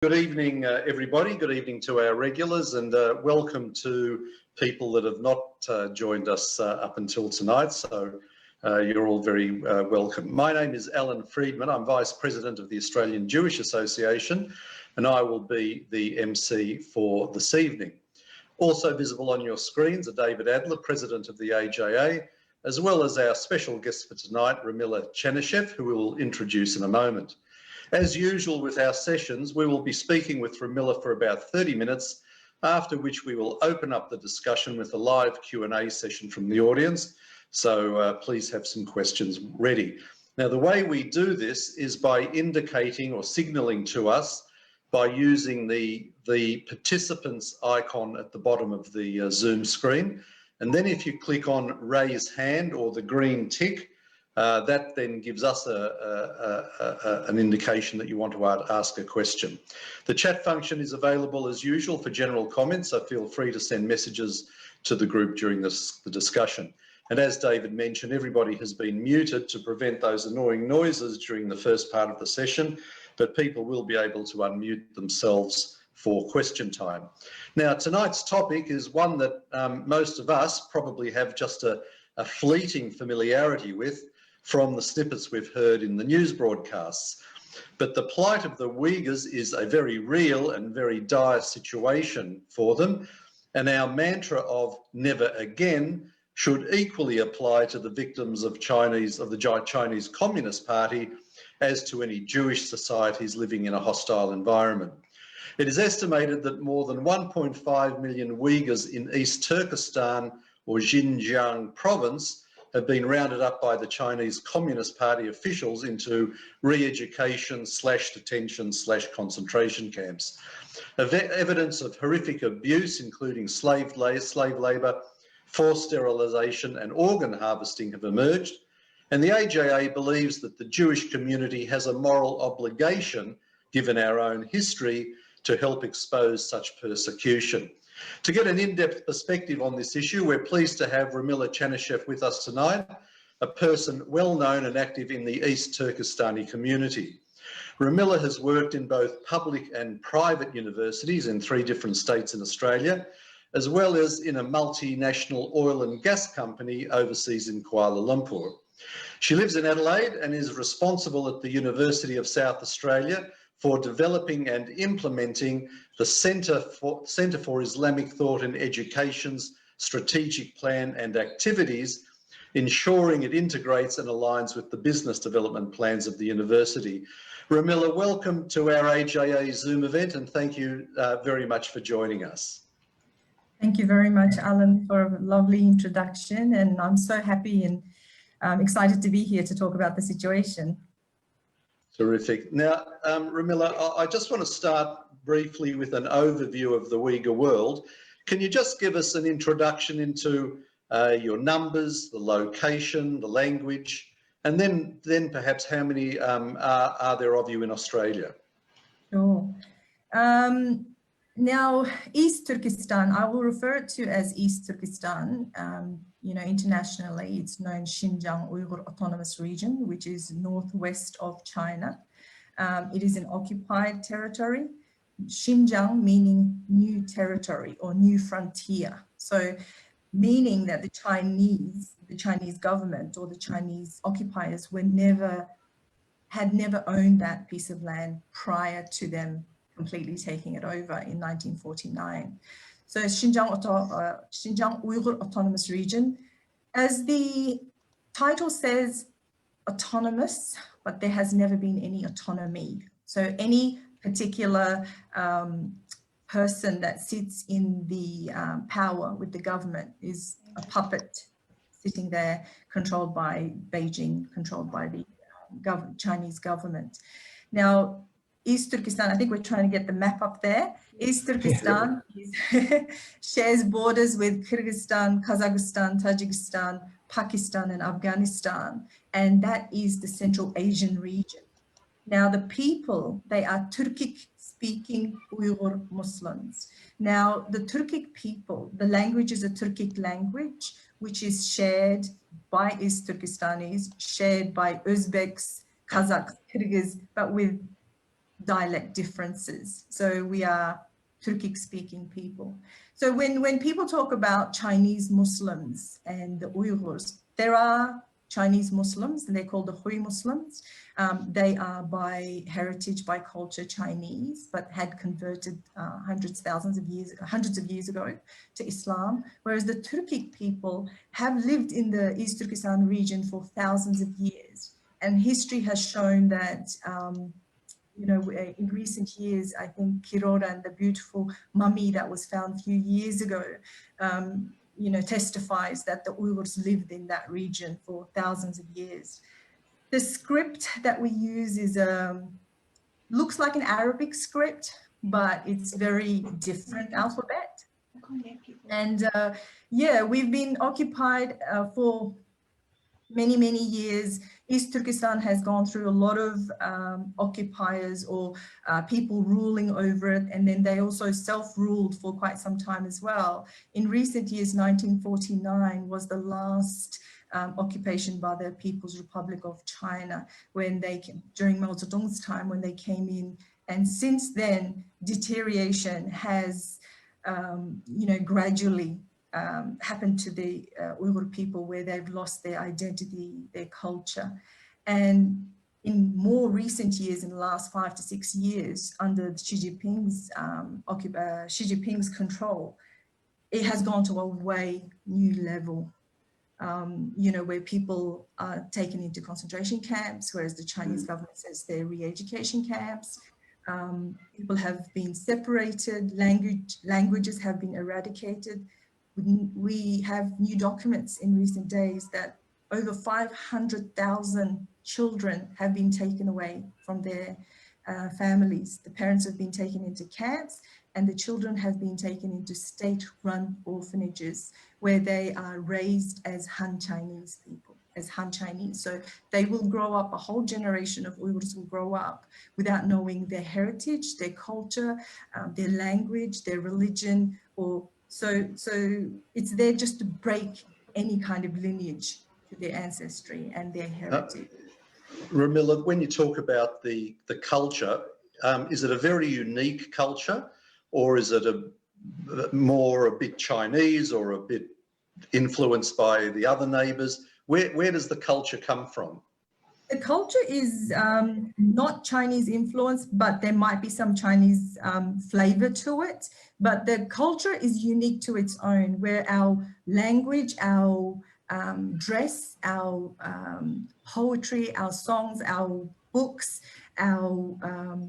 Good evening, everybody. Good evening to our regulars, and welcome to people that have not joined us up until tonight. So you're all very welcome. My name is Alan Friedman. I'm Vice President of the Australian Jewish Association, and I will be the MC for this evening. Also visible on your screens are David Adler, President of the AJA, as well as our special guest for tonight, Ramila Chanisheff, who we will introduce in a moment. As usual with our sessions, we will be speaking with Ramila for about 30 minutes, after which we will open up the discussion with a live Q&A session from the audience. So please have some questions ready. Now, the way we do this is by indicating or signalling to us by using the participants icon at the bottom of the Zoom screen. And then if you click on raise hand or the green tick, that then gives us an indication that you want to ask a question. The chat function is available as usual for general comments, so feel free to send messages to the group during the discussion. And as David mentioned, everybody has been muted to prevent those annoying noises during the first part of the session, but people will be able to unmute themselves for question time. Now, tonight's topic is one that most of us probably have just a fleeting familiarity with from the snippets we've heard in the news broadcasts. But the plight of the Uyghurs is a very real and very dire situation for them. And our mantra of never again should equally apply to the victims of the Chinese Communist Party as to any Jewish societies living in a hostile environment. It is estimated that more than 1.5 million Uyghurs in East Turkistan or Xinjiang Province have been rounded up by the Chinese Communist Party officials into re-education / detention / concentration camps. Evidence of horrific abuse, including slave labour, forced sterilisation and organ harvesting have emerged. And the AJA believes that the Jewish community has a moral obligation, given our own history, to help expose such persecution. To get an in-depth perspective on this issue, we're pleased to have Ramila Chanisheff with us tonight, a person well known and active in the East Turkistani community. Ramila has worked in both public and private universities in 3 different states in Australia, as well as in a multinational oil and gas company overseas in Kuala Lumpur. She lives in Adelaide and is responsible at the University of South Australia for developing and implementing the Centre for Islamic Thought and Education's strategic plan and activities, ensuring it integrates and aligns with the business development plans of the university. Ramila, welcome to our AJA Zoom event, and thank you very much for joining us. Thank you very much, Alan, for a lovely introduction, and I'm so happy and excited to be here to talk about the situation. Terrific. Now, Ramila, I just want to start briefly with an overview of the Uyghur world. Can you just give us an introduction into your numbers, the location, the language, and then perhaps how many are there of you in Australia? Sure. Now, East Turkistan, I will refer to as East Turkistan. You know, internationally, it's known Xinjiang Uyghur Autonomous Region, which is northwest of China. It is an occupied territory. Xinjiang meaning new territory or new frontier. So meaning that the Chinese government or the Chinese occupiers had never owned that piece of land prior to them completely taking it over in 1949. So Xinjiang Uyghur Autonomous Region, as the title says, autonomous, but there has never been any autonomy. So any particular person that sits in the power with the government is a puppet sitting there, controlled by Beijing, controlled by the Chinese government. Now, East Turkestan, I think we're trying to get the map up there. East Turkestan shares borders with Kyrgyzstan, Kazakhstan, Tajikistan, Pakistan, and Afghanistan. And that is the Central Asian region. Now, the people, they are Turkic-speaking Uyghur Muslims. Now, the Turkic people, the language is a Turkic language, which is shared by East Turkestanis, shared by Uzbeks, Kazakhs, Kyrgyz, but with dialect differences. So we are Turkic speaking people. So when people talk about Chinese Muslims and the Uyghurs, there are Chinese Muslims, and they're called the Hui Muslims. They are by heritage, by culture Chinese, but had converted hundreds of years ago to Islam. Whereas the Turkic people have lived in the East Turkestan region for thousands of years. And history has shown that, in recent years, I think Kirora and the beautiful mummy that was found a few years ago, testifies that the Uyghurs lived in that region for thousands of years. The script that we use is looks like an Arabic script, but it's very different alphabet. And we've been occupied for many years. East Turkestan has gone through a lot of occupiers or people ruling over it, and then they also self-ruled for quite some time as well. In recent years, 1949 was the last occupation by the People's Republic of China, when they came, during Mao Zedong's time, when they came in. And since then, deterioration has, gradually happened to the Uyghur people, where they've lost their identity, their culture. And in more recent years, in the last 5 to 6 years, under Xi Jinping's control, it has gone to a way new level. Where people are taken into concentration camps, whereas the Chinese government says they're re-education camps. People have been separated, languages have been eradicated. We have new documents in recent days that over 500,000 children have been taken away from their families. The parents have been taken into camps, and the children have been taken into state-run orphanages, where they are raised as Han Chinese people, as Han Chinese. So they will grow up, a whole generation of Uyghurs will grow up without knowing their heritage, their culture, their language, their religion, or so it's there just to break any kind of lineage to their ancestry and their heritage. Ramila, when you talk about the culture, is it a very unique culture, or is it a bit Chinese or a bit influenced by the other neighbours? Where does the culture come from? The culture is not Chinese influenced, but there might be some Chinese flavor to it. But the culture is unique to its own, where our language, our dress, our poetry, our songs, our books, our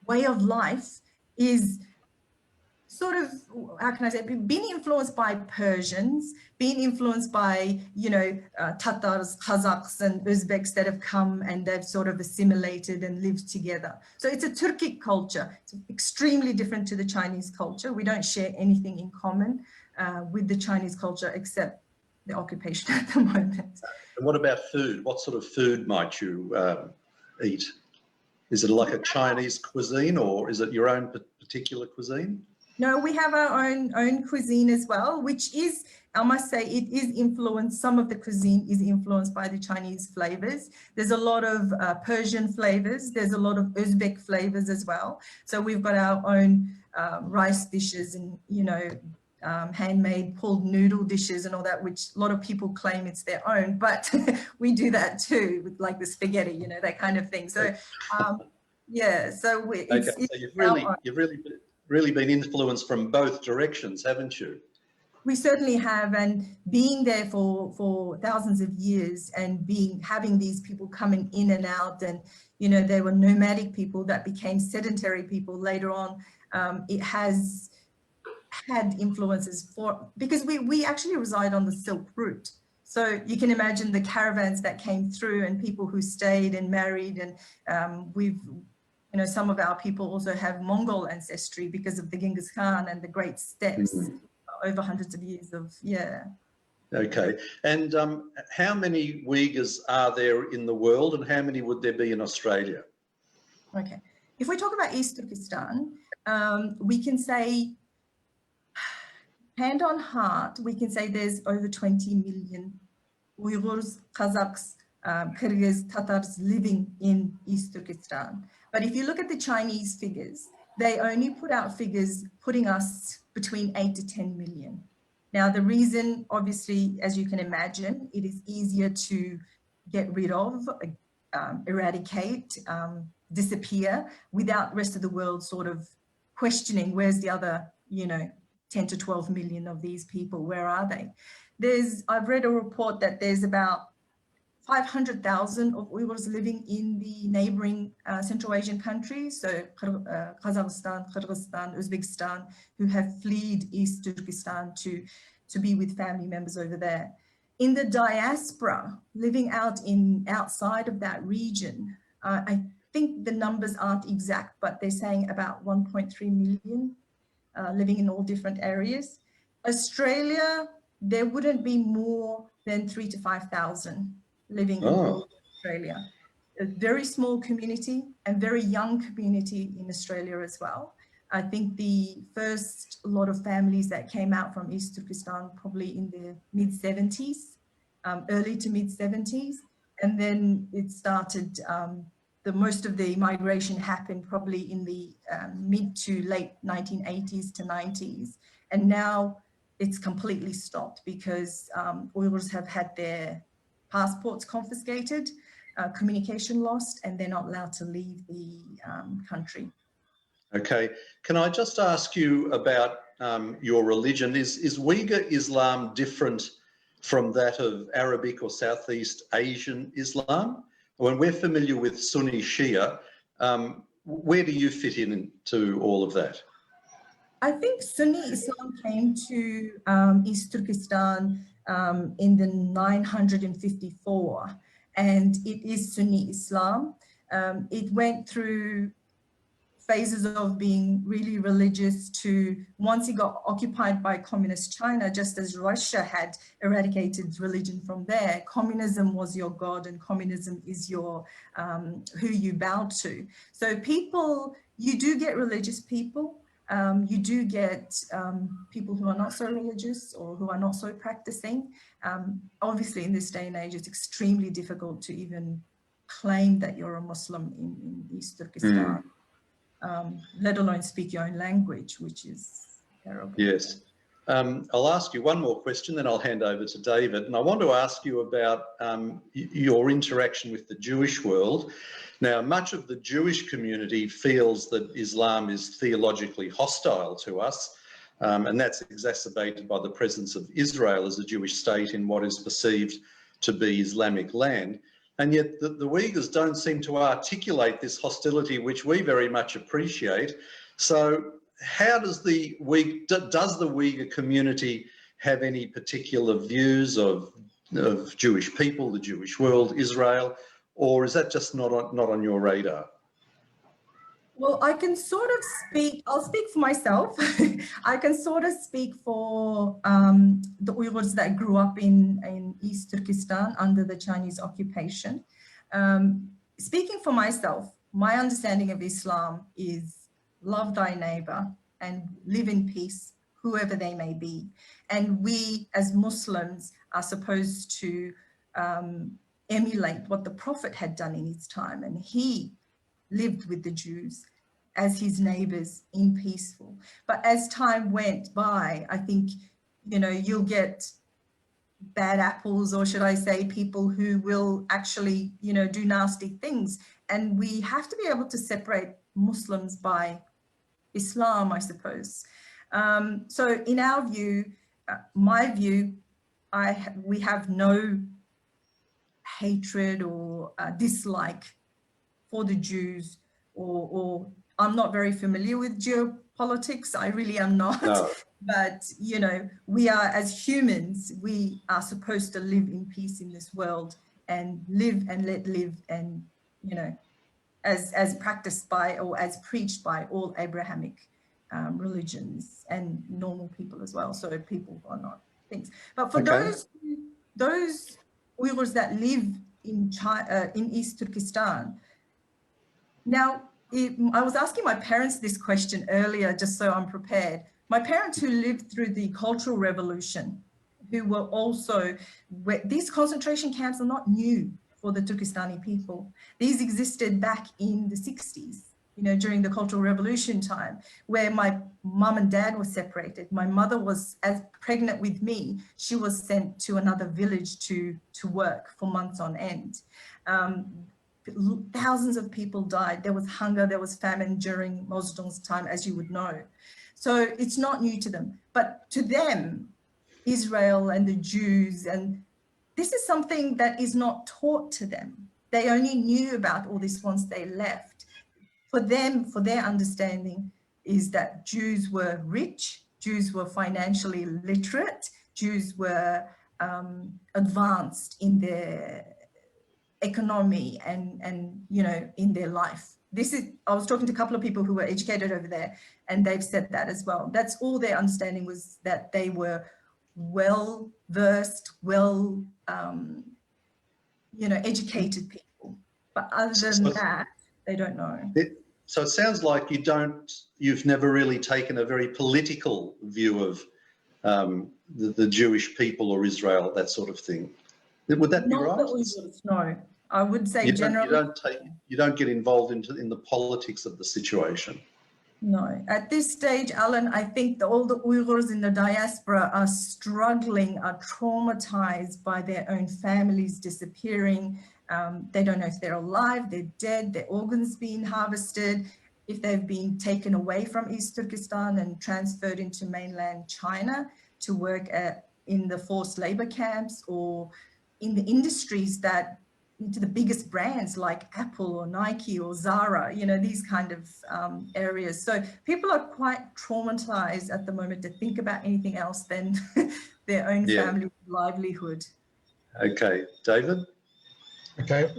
way of life is sort of, how can I say, being influenced by Persians, being influenced by, Tatars, Kazakhs and Uzbeks that have come and they've sort of assimilated and lived together. So it's a Turkic culture. It's extremely different to the Chinese culture. We don't share anything in common with the Chinese culture except the occupation at the moment. And what about food? What sort of food might you eat? Is it like a Chinese cuisine, or is it your own particular cuisine? No, we have our own cuisine as well, which is, I must say, it is influenced, some of the cuisine is influenced by the Chinese flavors. There's a lot of Persian flavors. There's a lot of Uzbek flavors as well. So we've got our own rice dishes and, handmade pulled noodle dishes and all that, which a lot of people claim it's their own, but we do that too, with like the spaghetti, that kind of thing. So, so you've really been influenced from both directions, haven't you? We certainly have, and being there for thousands of years, and having these people coming in and out, and they were nomadic people that became sedentary people later on. It has had influences because we actually reside on the Silk Route. So you can imagine the caravans that came through and people who stayed and married, and some of our people also have Mongol ancestry because of the Genghis Khan and the great steppes over hundreds of years of, Okay, and how many Uyghurs are there in the world, and how many would there be in Australia? Okay, if we talk about East Turkestan, we can say, hand on heart, we can say there's over 20 million Uyghurs, Kazakhs, Kyrgyz Tatars living in East Turkestan. But if you look at the Chinese figures, they only put out figures putting us between 8 to 10 million. Now, the reason, obviously, as you can imagine, it is easier to get rid of, eradicate, disappear without the rest of the world sort of questioning where's the other, 10 to 12 million of these people, where are they? I've read a report that there's about 500,000 of Uyghurs living in the neighboring Central Asian countries, so Kazakhstan, Kyrgyzstan, Uzbekistan, who have fled East Turkestan to be with family members over there. In the diaspora, living outside of that region, I think the numbers aren't exact, but they're saying about 1.3 million living in all different areas. Australia, there wouldn't be more than 3,000 to 5,000 living in Australia. A very small community and very young community in Australia as well. I think the first lot of families that came out from East Turkestan probably in the mid-70s, early to mid-70s, and then it started, most of the migration happened probably in the mid to late 1980s to 90s, and now it's completely stopped because Uyghurs have had their passports confiscated, communication lost, and they're not allowed to leave the country. Okay, can I just ask you about your religion? Is Uyghur Islam different from that of Arabic or Southeast Asian Islam? When we're familiar with Sunni Shia, where do you fit into all of that? I think Sunni Islam came to East Turkestan in the 954, and it is Sunni Islam. It went through phases of being really religious to once it got occupied by communist China, just as Russia had eradicated religion from there, communism was your God and communism is your who you bow to. So people, you do get religious people, you do get people who are not so religious or who are not so practicing. Obviously in this day and age, it's extremely difficult to even claim that you're a Muslim in East Turkestan. Let alone speak your own language, which is terrible. Yes. I'll ask you one more question, then I'll hand over to David. And I want to ask you about your interaction with the Jewish world. Now, much of the Jewish community feels that Islam is theologically hostile to us, and that's exacerbated by the presence of Israel as a Jewish state in what is perceived to be Islamic land. And yet the Uyghurs don't seem to articulate this hostility, which we very much appreciate. So how does the Uyghur community have any particular views of Jewish people, the Jewish world, Israel, or is that just not on your radar? Well, I can sort of speak, I'll speak for myself. I can sort of speak for the Uyghurs that grew up in East Turkestan under the Chinese occupation. Speaking for myself, my understanding of Islam is love thy neighbor and live in peace, whoever they may be. And we as Muslims are supposed to emulate what the Prophet had done in his time, and he lived with the Jews as his neighbors in peaceful. But as time went by, I think, you'll get bad apples, or should I say people who will actually, do nasty things. And we have to be able to separate Muslims by Islam, I suppose. So in our view, my view, we have no hatred or dislike for the Jews, or I'm not very familiar with geopolitics. I really am not. No. But, we are, as humans, we are supposed to live in peace in this world and live and let live, and, as practiced by or as preached by all Abrahamic religions and normal people as well. So people who are not things. But for those Uyghurs that live in China, in East Turkestan, now, I was asking my parents this question earlier, just so I'm prepared. My parents who lived through the Cultural Revolution, who were also, these concentration camps are not new. for the Turkistani people. These existed back in the 60s, you know, during the Cultural Revolution time, where my mum and dad were separated. My mother was, as pregnant with me, she was sent to another village to work for months on end. Thousands of people died. There was hunger, there was famine during Mao Zedong's time, as you would know. So it's not new to them. But to them, Israel and the Jews, and this is something that is not taught to them. They only knew about all this once they left. For them, for their understanding, is that Jews were rich, Jews were financially literate, Jews were advanced in their economy and you know, in their life. This is, I was talking to a couple of people who were educated over there, and they've said that as well. That's all their understanding was, that they were well-versed, you know, educated people. But other than that, they don't know. So it sounds like you've never really taken a very political view of the Jewish people or Israel, that sort of thing. Would that be right? Not the Uyghurs, no. I would say generally. You don't get involved in the politics of the situation. No, at this stage, Alan, I think all the Uyghurs in the diaspora are struggling, are traumatized by their own families disappearing. They don't know if they're alive, they're dead, their organs being harvested, if they've been taken away from East Turkistan and transferred into mainland China to work in the forced labor camps, or in the industries that, into the biggest brands like Apple or Nike or Zara, you know, these kind of areas. So people are quite traumatized at the moment to think about anything else than their own family livelihood. Okay, David? Okay,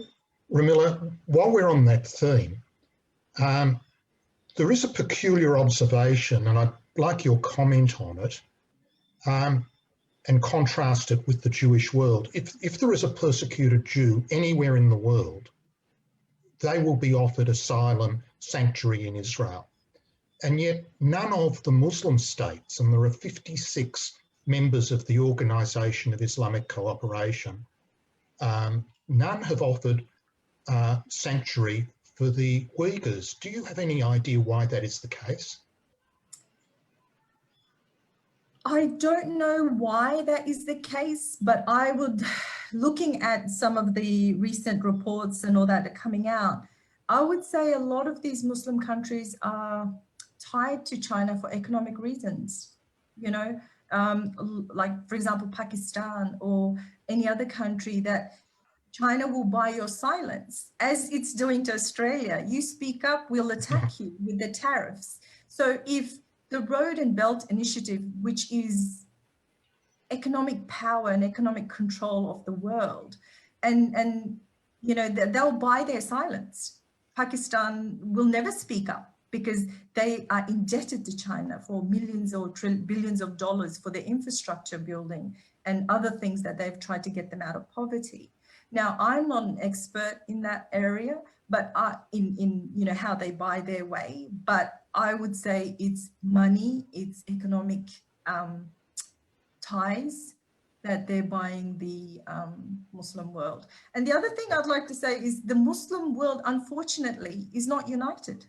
Ramila, while we're on that theme, there is a peculiar observation, and I'd like your comment on it, and contrast it with the Jewish world. If there is a persecuted Jew anywhere in the world, they will be offered asylum, sanctuary in Israel. And yet none of the Muslim states, and there are 56 members of the Organisation of Islamic Cooperation, none have offered sanctuary for the Uyghurs. Do you have any idea why that is the case? I don't know why that is the case, but I would, looking at some of the recent reports and all that are coming out, I would say a lot of these Muslim countries are tied to China for economic reasons, you know, like, for example, Pakistan or any other country, that China will buy your silence, as it's doing to Australia. You speak up, we'll attack you with the tariffs. So if the Road and Belt Initiative, which is economic power and economic control of the world, and you know, they'll buy their silence. Pakistan will never speak up because they are indebted to China for millions or billions of dollars for their infrastructure building and other things that they've tried to get them out of poverty. Now, I'm not an expert in that area, but in you know, how they buy their way, but I would say it's money, it's economic ties that they're buying the Muslim world. And the other thing I'd like to say is the Muslim world, unfortunately, is not united.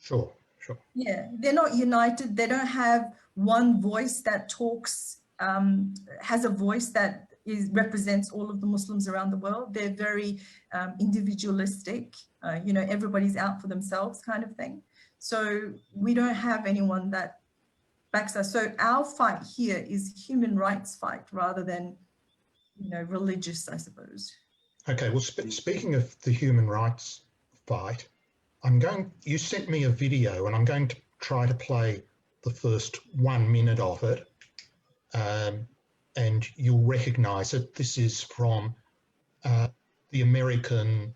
Sure. Yeah, they're not united. They don't have one voice that talks, has a voice that represents all of the Muslims around the world. They're very individualistic, you know, everybody's out for themselves kind of thing. So we don't have anyone that backs us. So our fight here is human rights fight rather than, you know, religious, I suppose. Okay, well, speaking of the human rights fight, you sent me a video and I'm going to try to play the first 1 minute of it. And you'll recognise it. This is from the American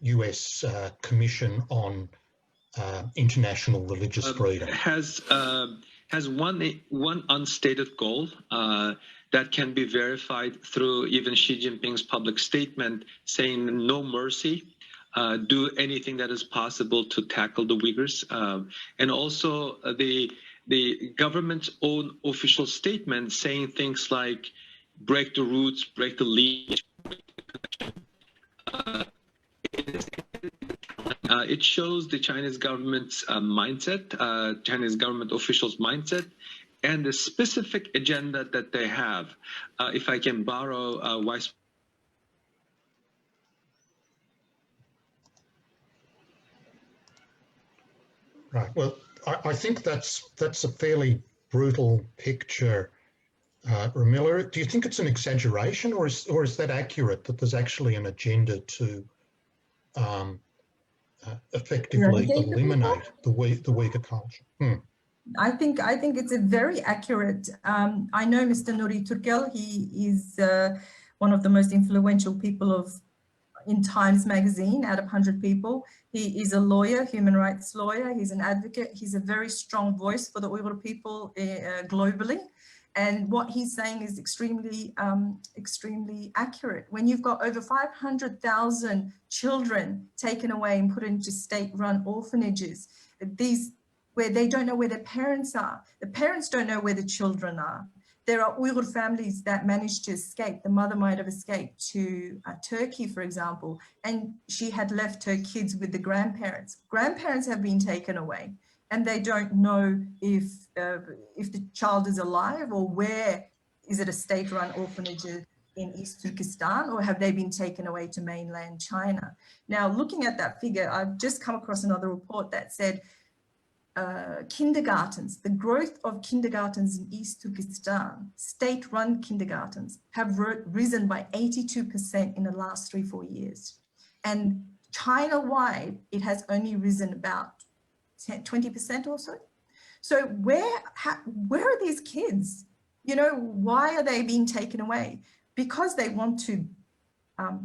US Commission on International Religious Freedom. Has one unstated goal that can be verified through even Xi Jinping's public statement saying no mercy, do anything that is possible to tackle the Uyghurs, and also the government's own official statement saying things like break the roots, break the leash, break the It shows the Chinese government's mindset, Chinese government officials' mindset, and the specific agenda that they have. If I can borrow Vice. Right. Well, I think that's a fairly brutal picture, Ramila. Do you think it's an exaggeration, or is that accurate, that there's actually an agenda to effectively eliminate the Uyghur culture? I think it's a very accurate. I know Mr. Nuri Turkel. He is one of the most influential people in Times Magazine out of 100 people. He is a lawyer, human rights lawyer. He's an advocate. He's a very strong voice for the Uyghur people globally. And what he's saying is extremely accurate. When you've got over 500,000 children taken away and put into state-run orphanages, where they don't know where their parents are. The parents don't know where the children are. There are Uyghur families that managed to escape. The mother might have escaped to Turkey, for example, and she had left her kids with the grandparents. Grandparents have been taken away, and they don't know if the child is alive, or where is it, a state-run orphanage in East Turkistan, or have they been taken away to mainland China? Now, looking at that figure, I've just come across another report that said kindergartens, the growth of kindergartens in East Turkestan, state-run kindergartens, have risen by 82% in the last 3-4 years. And China-wide, it has only risen about 20% or so. So where are these kids? You know, why are they being taken away? Because they want to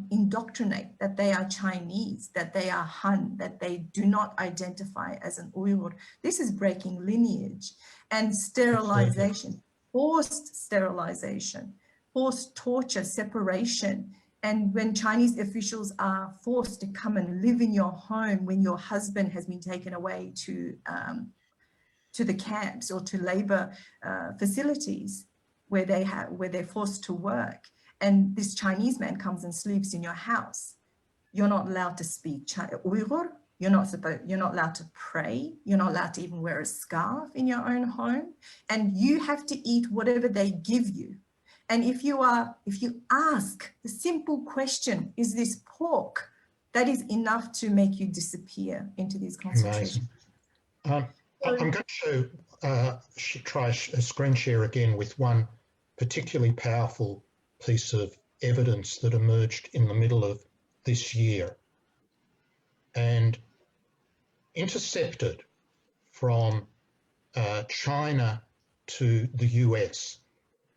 indoctrinate that they are Chinese, that they are Han, that they do not identify as an Uyghur. This is breaking lineage. And sterilization, forced sterilization, forced torture, separation. And when Chinese officials are forced to come and live in your home when your husband has been taken away to the camps or to labor facilities where they're forced to work, and this Chinese man comes and sleeps in your house, you're not allowed to speak Uyghur. You're not allowed to pray. You're not allowed to even wear a scarf in your own home, and you have to eat whatever they give you. And if you ask the simple question, is this pork? That is enough to make you disappear into these concentration. I'm going to try a screen share again with one particularly powerful piece of evidence that emerged in the middle of this year and intercepted from China to the US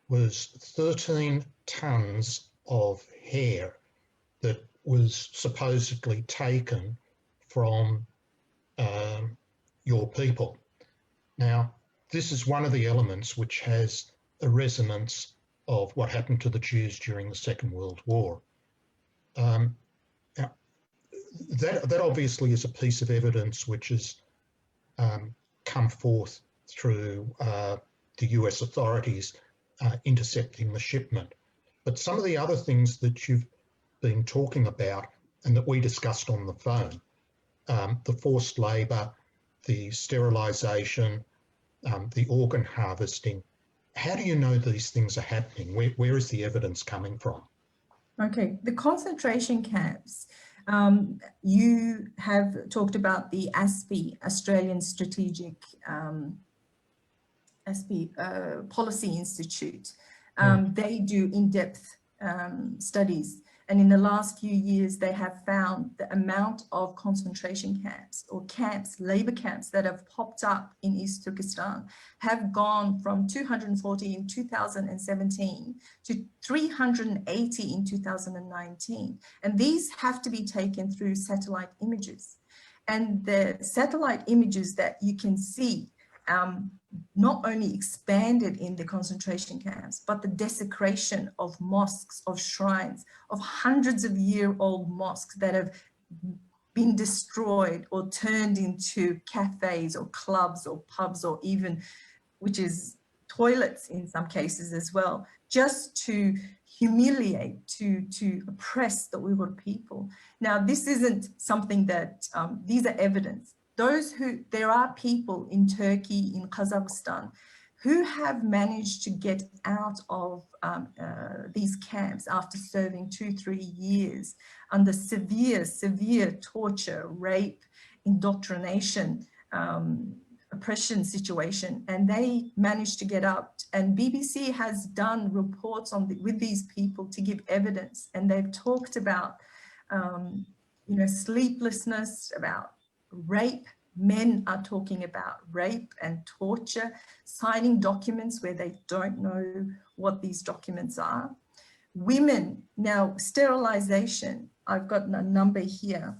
was 13 tons of hair that was supposedly taken from your people. Now, this is one of the elements which has a resonance of what happened to the Jews during the Second World War. That obviously is a piece of evidence which has come forth through the US authorities intercepting the shipment. But some of the other things that you've been talking about and that we discussed on the phone, the forced labour, the sterilisation, the organ harvesting, how do you know these things are happening? Where is the evidence coming from? Okay, the concentration camps. You have talked about the ASPI, Australian Strategic Policy Institute. They do in-depth studies. And in the last few years, they have found the amount of concentration camps or camps, labor camps that have popped up in East Turkestan have gone from 240 in 2017 to 380 in 2019. And these have to be taken through satellite images. And the satellite images that you can see not only expanded in the concentration camps, but the desecration of mosques, of shrines, of hundreds of year-old mosques that have been destroyed or turned into cafes or clubs or pubs, or even, which is toilets in some cases as well, just to humiliate, to oppress the Uyghur people. Now, this isn't something that, these are evidence. There are people in Turkey, in Kazakhstan, who have managed to get out of these camps after serving 2-3 years under severe torture, rape, indoctrination, oppression situation, and they managed to get out. And BBC has done reports with these people to give evidence, and they've talked about sleeplessness, about rape. Men are talking about rape and torture, signing documents where they don't know what these documents are. Women, now sterilization, I've got a number here.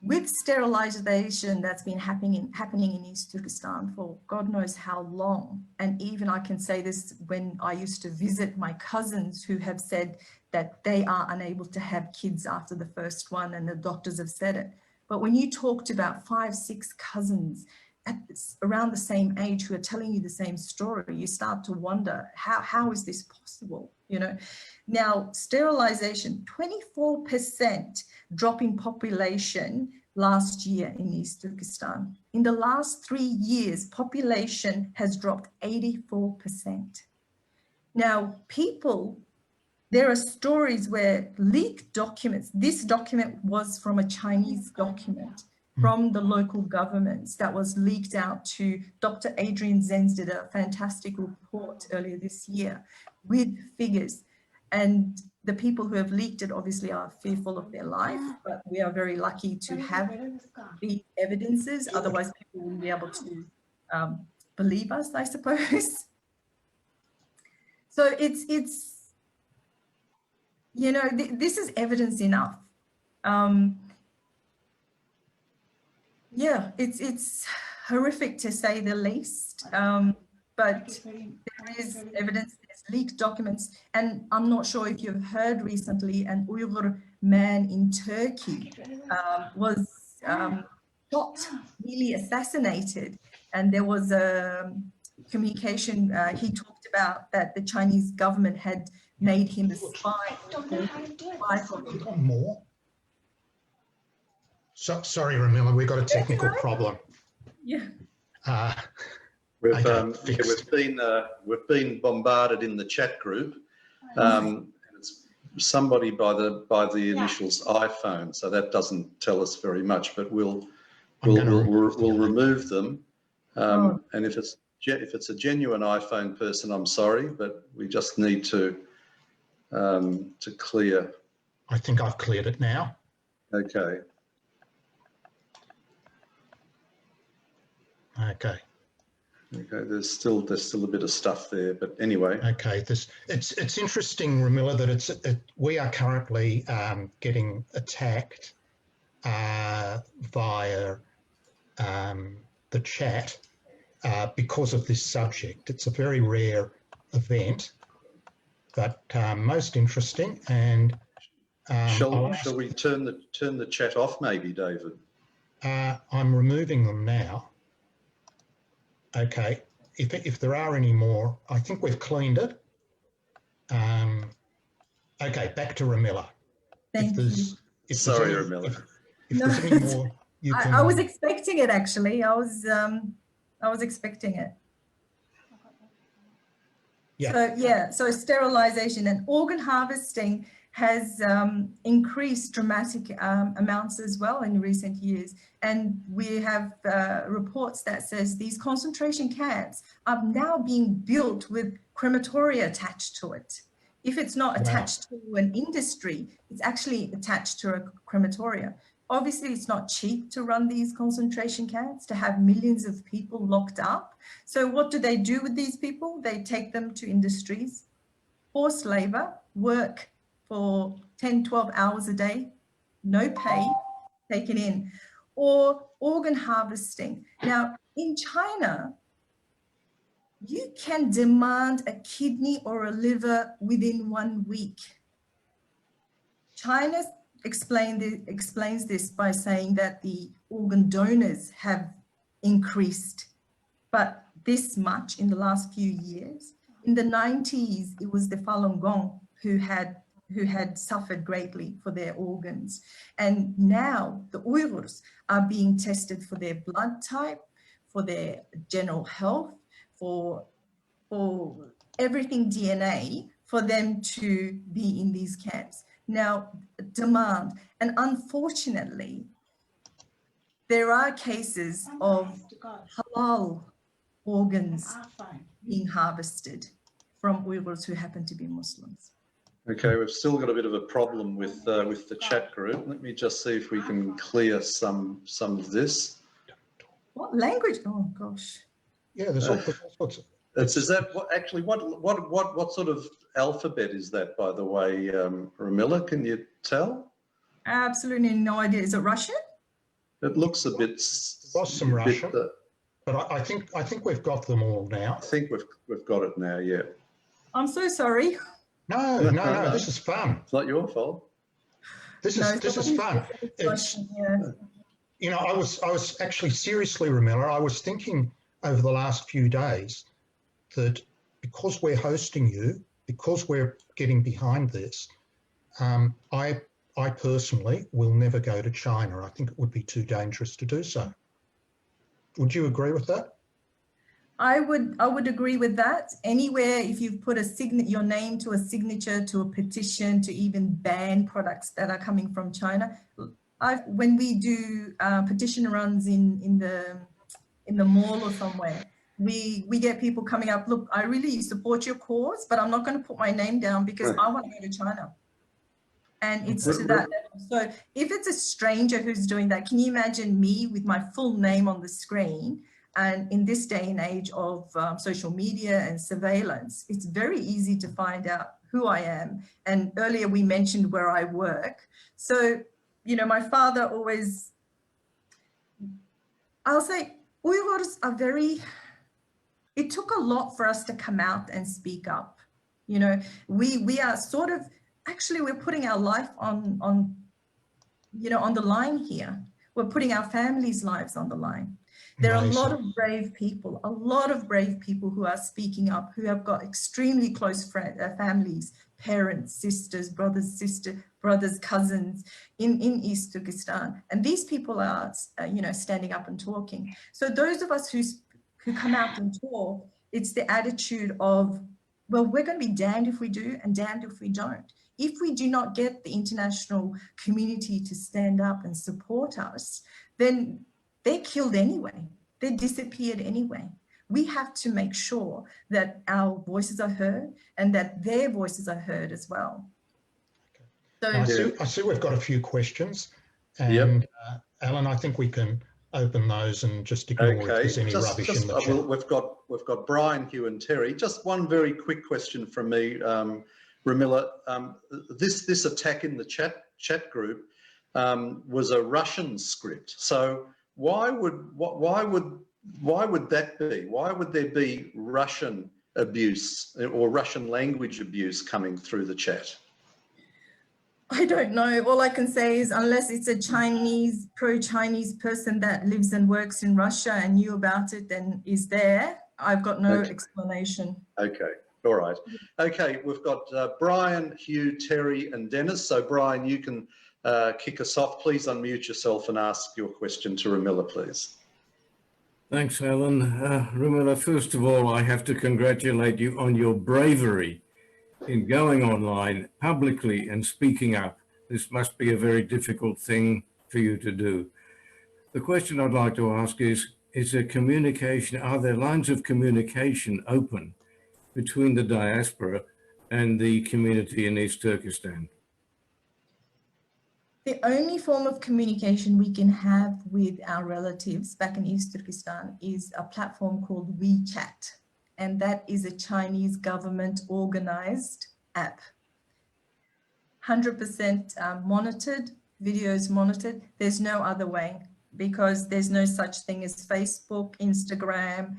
With sterilization that's been happening in East Turkestan for God knows how long, and even I can say this when I used to visit my cousins who have said that they are unable to have kids after the first one, and the doctors have said it. But when you talked about 5-6 cousins around the same age who are telling you the same story, you start to wonder, how is this possible? Now, sterilization, 24% drop in population last year in East Turkestan. In the last 3 years, population has dropped 84%. Now, there are stories where leaked documents, this document was from a Chinese document from the local governments that was leaked out to Dr. Adrian Zenz did a fantastic report earlier this year with figures. And the people who have leaked it obviously are fearful of their life, but we are very lucky to have these evidences. Otherwise, people wouldn't be able to believe us, I suppose. So this is evidence enough. Yeah, it's horrific to say the least, but there is evidence, there's leaked documents, and I'm not sure if you've heard recently, an Uyghur man in Turkey was shot, really assassinated, and there was a communication, he talked about that the Chinese government had made him a spy. More. Sorry, Ramila, we've got a technical problem. Yeah. We've been bombarded in the chat group. It's somebody by the initials iPhone, so that doesn't tell us very much. But we'll remove them. And if it's a genuine iPhone person, I'm sorry, but we just need to clear. I think I've cleared it now. Okay. Okay. Okay. There's still a bit of stuff there, but anyway. Okay. It's interesting, Ramila, that we are currently getting attacked via the chat because of this subject. It's a very rare event, but most interesting. And shall we turn the chat off, maybe, David? I'm removing them now. Okay. If there are any more, I think we've cleaned it. Okay, back to Ramila. Thank you. Sorry, Ramila. If there's any more, you can. I was expecting it, actually. I was expecting it. Yeah. So sterilization and organ harvesting has increased dramatic amounts as well in recent years. And we have reports that says these concentration camps are now being built with crematoria attached to it. If it's not attached to an industry, it's actually attached to a crematoria. Obviously, it's not cheap to run these concentration camps, to have millions of people locked up. So what do they do with these people? They take them to industries, forced labor, work for 10, 12 hours a day, no pay, taken in, or organ harvesting. Now, in China, you can demand a kidney or a liver within 1 week. China explains this by saying that the organ donors have increased, but this much in the last few years. In the 90s, it was the Falun Gong who had suffered greatly for their organs. And now the Uyghurs are being tested for their blood type, for their general health, for everything DNA, for them to be in these camps. Now, demand, and unfortunately, there are cases of halal organs being harvested from Uyghurs who happen to be Muslims. Okay, we've still got a bit of a problem with the chat group. Let me just see if we can clear some of this. What language? Oh gosh. Yeah, there's all sorts of. Is that what sort of alphabet is that, by the way, Ramila? Can you tell? Absolutely no idea. Is it Russian? It looks a bit. There was some Russian, but I think we've got them all now. I think we've got it now. Yeah. I'm so sorry. No. This is fun. It's not your fault. This is fun. You know, I was actually seriously, Ramila, I was thinking over the last few days that because we're hosting you, because we're getting behind this, I personally will never go to China. I think it would be too dangerous to do so. Would you agree with that? I would agree with that. Anywhere, if you've put your name to a signature, to a petition, to even ban products that are coming from China. When we do petition runs in the mall or somewhere, we get people coming up, look, I really support your cause, but I'm not going to put my name down because I want to go to China. And it's to that level. So if it's a stranger who's doing that, can you imagine me with my full name on the screen? And in this day and age of social media and surveillance, it's very easy to find out who I am. And earlier we mentioned where I work. So, you know, my father always, I'll say Uyghurs are it took a lot for us to come out and speak up. You know, we are sort of, actually we're putting our life on the line here. We're putting our families' lives on the line. There are a lot of brave people who are speaking up, who have got extremely close families, parents, sisters, brothers, cousins in East Turkistan. And these people are, standing up and talking. So those of us who come out and talk, it's the attitude of, well, we're going to be damned if we do and damned if we don't. If we do not get the international community to stand up and support us, then they're killed anyway. They're disappeared anyway. We have to make sure that our voices are heard and that their voices are heard as well. Okay. So I see we've got a few questions. And Alan, I think we can open those and just ignore if there's any rubbish in the chat. We've got Brian, Hugh and Terry. Just one very quick question from me, Ramila. This attack in the chat group was a Russian script. So why would that be? Why would there be Russian abuse or Russian language abuse coming through the chat? I don't know. All I can say is unless it's a pro-Chinese person that lives and works in Russia and knew about it and is there, I've got no explanation. Okay. All right. Okay. We've got Brian, Hugh, Terry and Dennis. So Brian, you can kick us off. Please unmute yourself and ask your question to Ramila, please. Thanks, Alan. Ramila, first of all, I have to congratulate you on your bravery in going online publicly and speaking up. This must be a very difficult thing for you to do. The question I'd like to ask is there communication, are there lines of communication open between the diaspora and the community in East Turkistan? The only form of communication we can have with our relatives back in East Turkistan is a platform called WeChat. And that is a Chinese government organized app. 100% monitored, videos monitored. There's no other way because there's no such thing as Facebook, Instagram,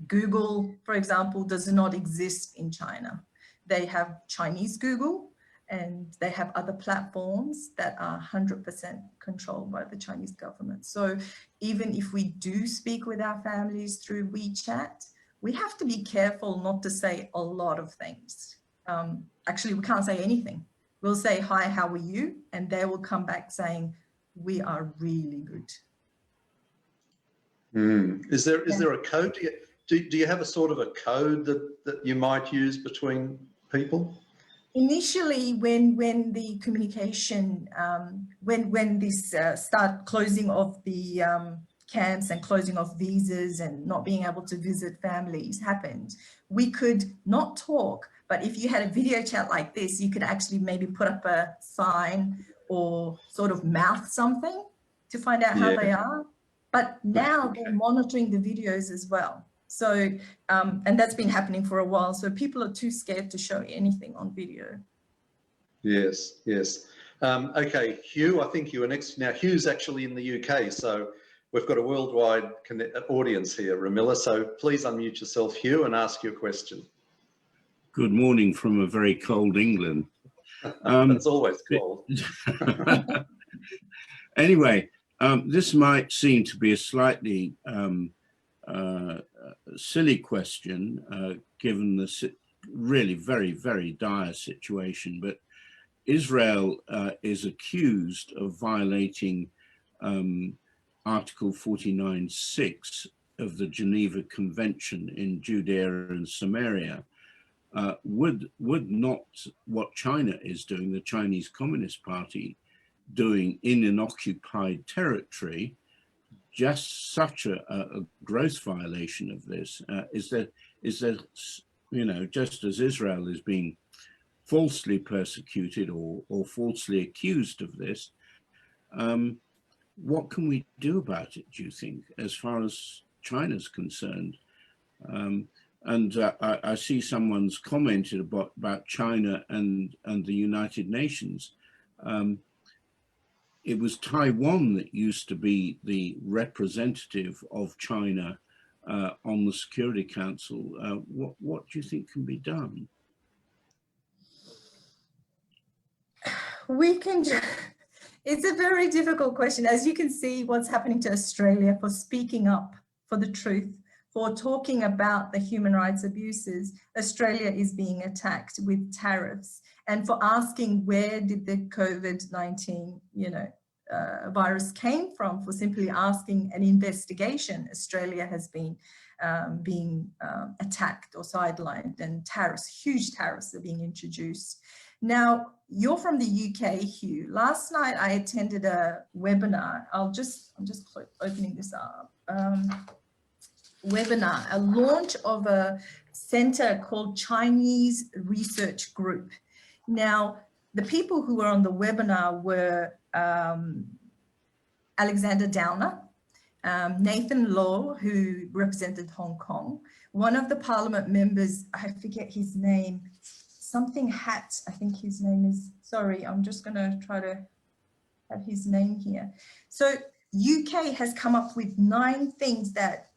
Google, for example, does not exist in China. They have Chinese Google and they have other platforms that are 100% controlled by the Chinese government. So even if we do speak with our families through WeChat, we have to be careful not to say a lot of things. Actually, we can't say anything. We'll say, hi, how are you? And they will come back saying, we are really good. Is there a code? Do you have a sort of a code that you might use between people? Initially, when the communication, when this start closing of the camps and closing of visas and not being able to visit families happened, we could not talk, but if you had a video chat like this, you could actually maybe put up a sign or sort of mouth something to find out how they are. But now they're monitoring the videos as well. So, and that's been happening for a while. So people are too scared to show anything on video. Yes, yes. Okay, Hugh, I think you are next. Now, Hugh's actually in the UK, so we've got a worldwide audience here, Ramila. So please unmute yourself, Hugh, and ask your question. Good morning from a very cold England. It's always cold. Anyway, this might seem to be a slightly silly question, given the really very, very dire situation, but Israel is accused of violating Article 49.6 of the Geneva Convention in Judea and Samaria. Would not what China is doing, the Chinese Communist Party, doing in an occupied territory, just such a gross violation of this? Is that, you know, just as Israel is being falsely persecuted or falsely accused of this, what can we do about it, do you think, as far as China's concerned? And I see someone's commented about China and the United Nations. It was Taiwan that used to be the representative of China on the Security Council. What do you think can be done? It's a very difficult question. As you can see, what's happening to Australia for speaking up for the truth, for talking about the human rights abuses. Australia is being attacked with tariffs, and for asking where did the COVID-19, virus came from, for simply asking an investigation. Australia has been being attacked or sidelined, and tariffs, huge tariffs are being introduced. Now, you're from the UK, Hugh. Last night I attended a webinar. I'm just opening this up. Webinar, a launch of a center called Chinese Research Group. Now, the people who were on the webinar were Alexander Downer, Nathan Law, who represented Hong Kong, one of the parliament members, I forget his name, something Hat, I think his name is, sorry, I'm just going to try to have his name here. So UK has come up with 9 things that,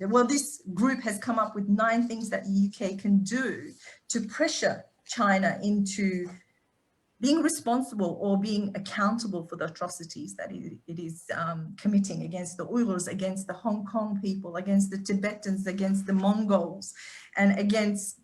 well, this group has come up with 9 things that the UK can do to pressure China into being responsible or being accountable for the atrocities that it is committing against the Uyghurs, against the Hong Kong people, against the Tibetans, against the Mongols, and against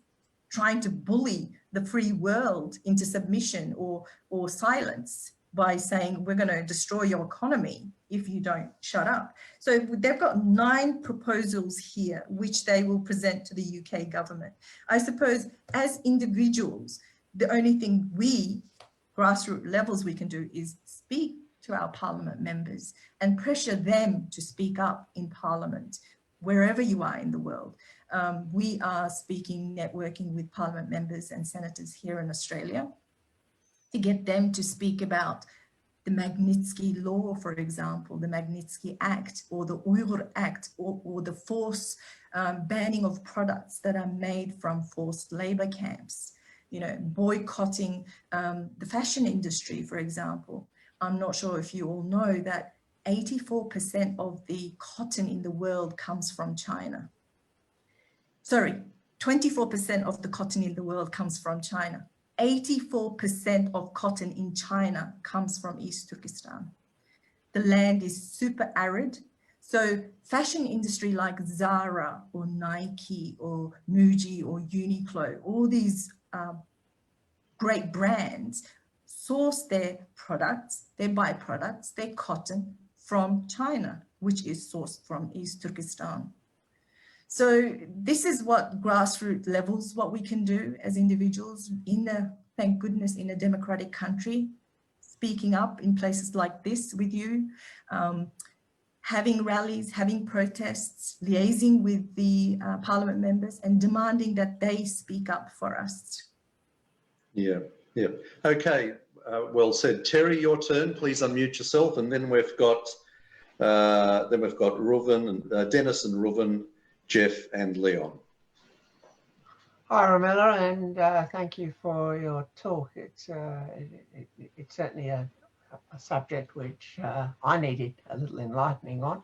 trying to bully the free world into submission or silence by saying, we're going to destroy your economy if you don't shut up. So they've got 9 proposals here, which they will present to the UK government. I suppose as individuals, the only thing we, grassroots levels, we can do is speak to our parliament members and pressure them to speak up in parliament, wherever you are in the world. We are speaking, networking with parliament members and senators here in Australia to get them to speak about the Magnitsky Law, for example, the Magnitsky Act or the Uyghur Act, or the forced banning of products that are made from forced labor camps, boycotting the fashion industry, for example. I'm not sure if you all know that 84% of the cotton in the world comes from China. Sorry, 24% of the cotton in the world comes from China. 84% of cotton in China comes from East Turkestan. The land is super arid. So fashion industry like Zara or Nike or Muji or Uniqlo, all these great brands source their products, their byproducts, their cotton from China, which is sourced from East Turkestan. So this is what grassroots levels, what we can do as individuals thank goodness, in a democratic country, speaking up in places like this with you, having rallies, having protests, liaising with the parliament members and demanding that they speak up for us. Yeah. Okay, well said. Terry, your turn. Please unmute yourself, and then we've got Reuven and Dennis and Reuven, Jeff and Leon. Hi, Ramila, and thank you for your talk. It's certainly a subject which I needed a little enlightening on,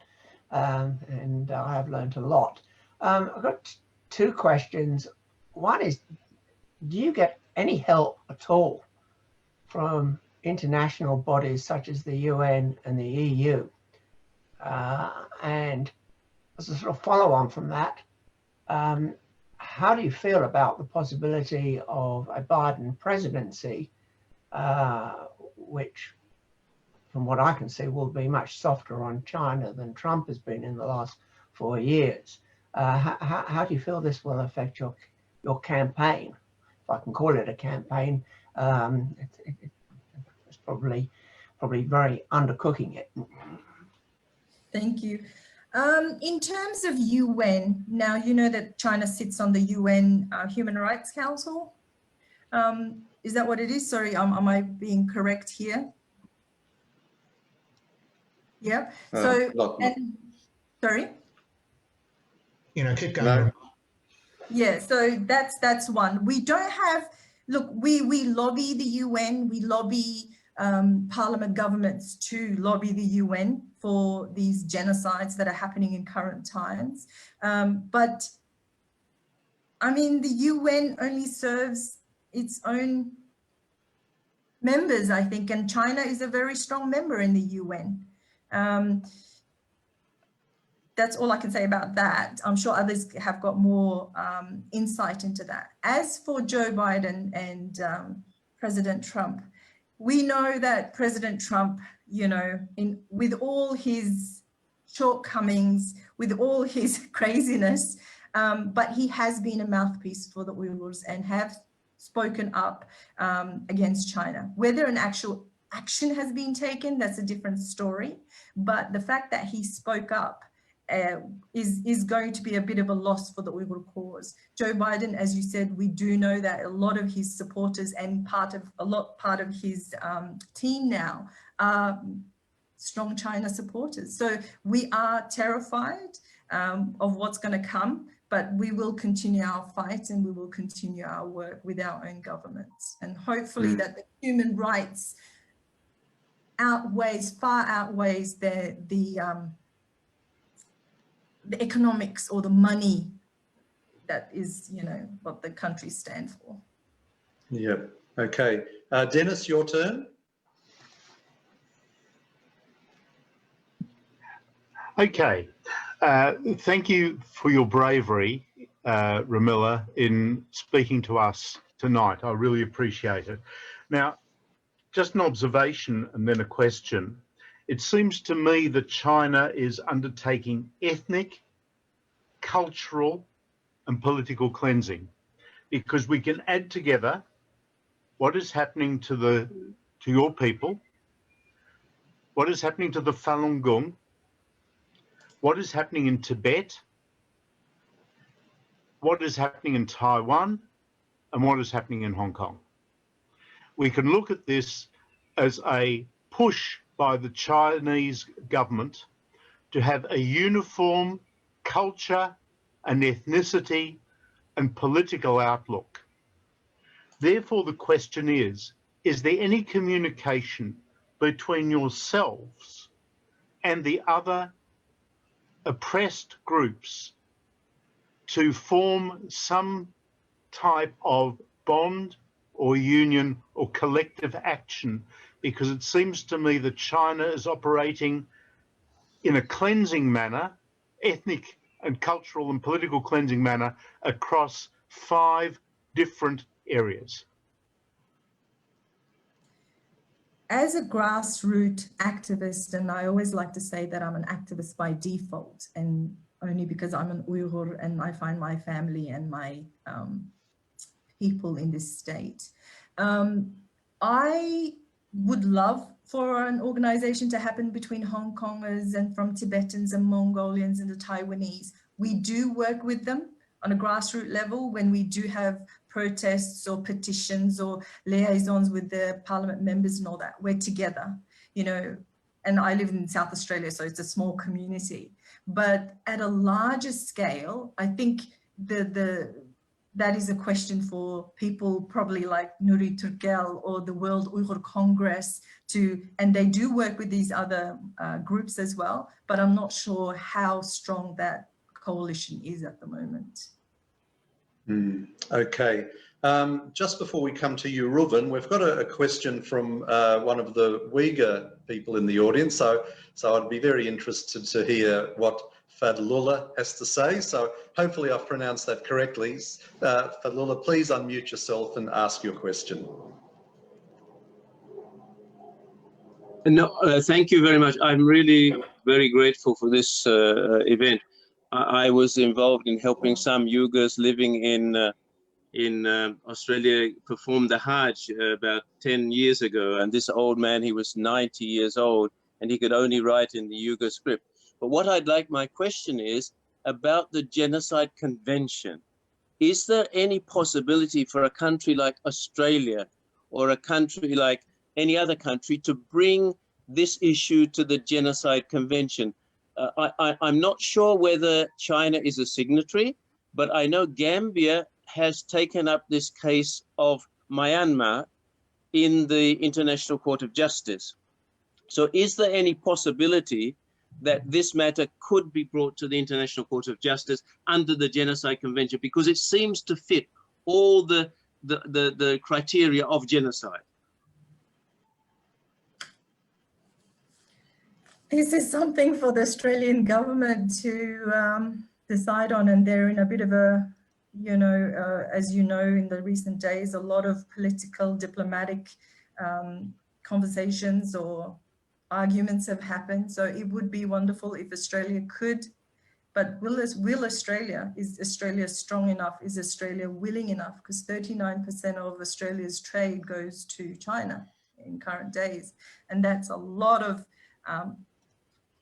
and I have learned a lot. I've got two questions. One is, do you get any help at all from international bodies such as the UN and the EU? And as a sort of follow on from that, how do you feel about the possibility of a Biden presidency, which, from what I can see, will be much softer on China than Trump has been in the last 4 years? How do you feel this will affect your campaign, if I can call it a campaign? It's probably very undercooking it. Thank you. In terms of UN, now you know that China sits on the UN Human Rights Council. Is that what it is? Sorry, am I being correct here? Yeah. So, sorry. Keep going. No. Yeah. So that's one. We don't have. Look, we lobby the UN. We lobby parliament governments to lobby the UN for these genocides that are happening in current times. But I mean, the UN only serves its own members, I think, and China is a very strong member in the UN. That's all I can say about that. I'm sure others have got more insight into that. As for Joe Biden and President Trump, we know that President Trump, with all his shortcomings, with all his craziness, but he has been a mouthpiece for the Uyghurs and have spoken up against China. Whether an actual action has been taken, that's a different story. But the fact that he spoke up is going to be a bit of a loss for the Uyghur cause. Joe Biden, as you said, we do know that a lot of his supporters and part of his team now are strong China supporters. So we are terrified of what's going to come, but we will continue our fight and we will continue our work with our own governments. And hopefully that the human rights far outweighs the economics or the money that is, what the countries stand for. Yeah. Okay. Dennis, your turn. Okay. Thank you for your bravery, Ramila, in speaking to us tonight. I really appreciate it. Now, just an observation and then a question. It seems to me that China is undertaking ethnic, cultural, and political cleansing, because we can add together what is happening to your people, what is happening to the Falun Gong, what is happening in Tibet, what is happening in Taiwan, and what is happening in Hong Kong. We can look at this as a push by the Chinese government to have a uniform culture and ethnicity and political outlook. Therefore, the question is there any communication between yourselves and the other oppressed groups to form some type of bond or union or collective action? Because it seems to me that China is operating in a cleansing manner, ethnic and cultural and political cleansing manner, across 5 different areas. As a grassroots activist, and I always like to say that I'm an activist by default, and only because I'm an Uyghur and I find my family and my people in this state. I would love for an organization to happen between Hong Kongers and from Tibetans and Mongolians and the Taiwanese. We do work with them on a grassroots level when we do have protests or petitions or liaisons with the parliament members and all that. We're together, you know, and I live in South Australia, so it's a small community. But at a larger scale, I think that is a question for people probably like Nuri Turkel or the World Uyghur Congress and they do work with these other groups as well, but I'm not sure how strong that coalition is at the moment. Okay. Just before we come to you, Reuven, we've got a question from one of the Uyghur people in the audience. So I'd be very interested to hear what Fadlullah has to say. So hopefully I've pronounced that correctly. Fadlullah, please unmute yourself and ask your question. No, thank you very much. I'm really very grateful for this event. I was involved in helping some Uyghurs living in Australia perform the Hajj about 10 years ago. And this old man, he was 90 years old and he could only write in the Uyghur script. But what I'd like, my question is about the Genocide Convention. Is there any possibility for a country like Australia or a country like any other country to bring this issue to the Genocide Convention? I'm not sure whether China is a signatory, but I know Gambia has taken up this case of Myanmar in the International Court of Justice. So is there any possibility that this matter could be brought to the International Court of Justice under the Genocide Convention? Because it seems to fit all the criteria of genocide. This is something for the Australian government to decide on, and they're in a bit of a, you know, as you know, in the recent days, a lot of political, diplomatic conversations or arguments have happened. So it would be wonderful if Australia could, but is Australia strong enough? Is Australia willing enough? Because 39% of Australia's trade goes to China in current days, and that's a lot of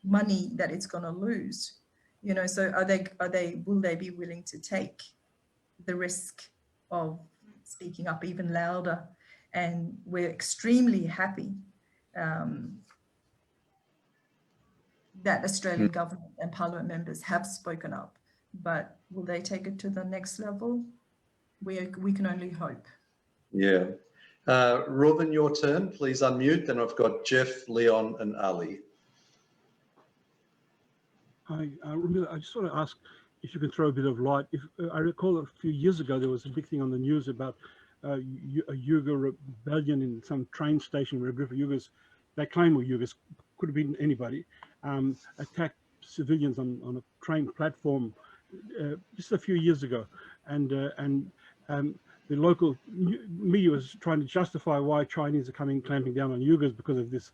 money that it's going to lose, you know. So will they be willing to take the risk of speaking up even louder? And we're extremely happy that Australian government and parliament members have spoken up, but will they take it to the next level? We can only hope. Yeah. Reuven, your turn. Please unmute. Then I've got Jeff, Leon and Ali. Hi, Ramila, I just want to ask if you can throw a bit of light. If I recall a few years ago, there was a big thing on the news about a Uyghur rebellion in some train station where a group of Uyghurs, they claim were Uyghurs, could have been anybody, attacked civilians on a train platform just a few years ago. And the local media was trying to justify why Chinese are clamping down on Uyghurs because of this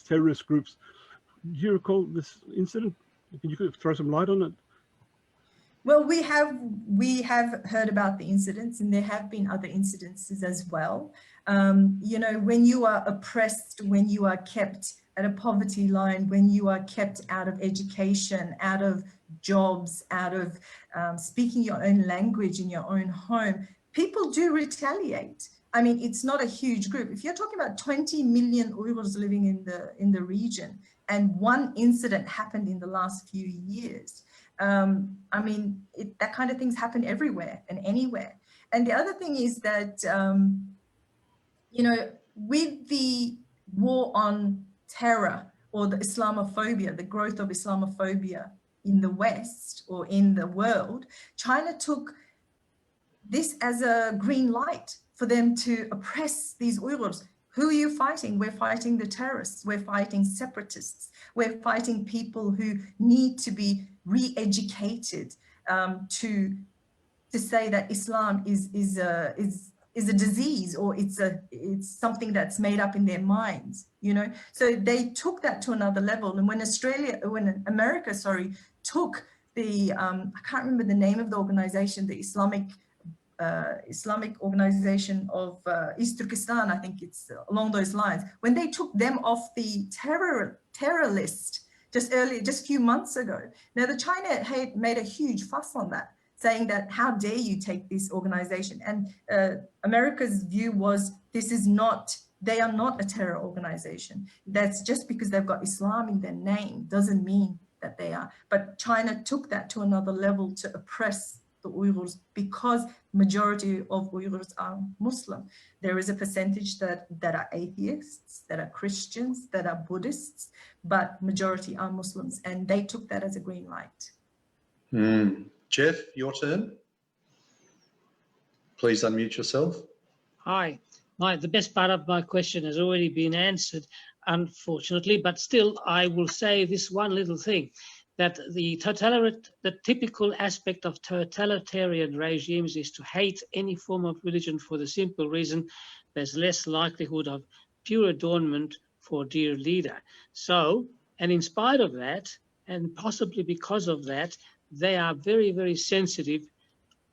terrorist groups. Do you recall this incident? Can you throw some light on it? Well, we have heard about the incidents, and there have been other incidences as well. You know, when you are oppressed, when you are kept at a poverty line, when you are kept out of education, out of jobs, out of speaking your own language in your own home, people do retaliate. I mean, it's not a huge group. If you're talking about 20 million Uyghurs living in the region, and one incident happened in the last few years, I mean, that kind of things happen everywhere and anywhere. And the other thing is that, you know, with the war on terror or the Islamophobia, the growth of Islamophobia in the West or in the world, China took this as a green light for them to oppress these Uyghurs. Who are you fighting? We're fighting the terrorists. We're fighting separatists. We're fighting people who need to be re-educated to say that Islam is a disease, or it's something that's made up in their minds, you know. So they took that to another level. And when America, took the I can't remember the name of the organization, the Islamic organization of East Turkistan, I think it's along those lines. When they took them off the terror list just a few months ago. Now, China had made a huge fuss on that, saying that how dare you take this organization? And America's view was they are not a terror organization. That's just because they've got Islam in their name doesn't mean that they are. But China took that to another level to oppress the Uyghurs, because majority of Uyghurs are Muslim. There is a percentage that are atheists, that are Christians, that are Buddhists, but majority are Muslims, and they took that as a green light. Jeff, your turn. Please unmute yourself. Hi. The best part of my question has already been answered, unfortunately, but still I will say this one little thing, that the typical aspect of totalitarian regimes is to hate any form of religion, for the simple reason there's less likelihood of pure adornment for dear leader. So, and in spite of that, and possibly because of that, they are very, very sensitive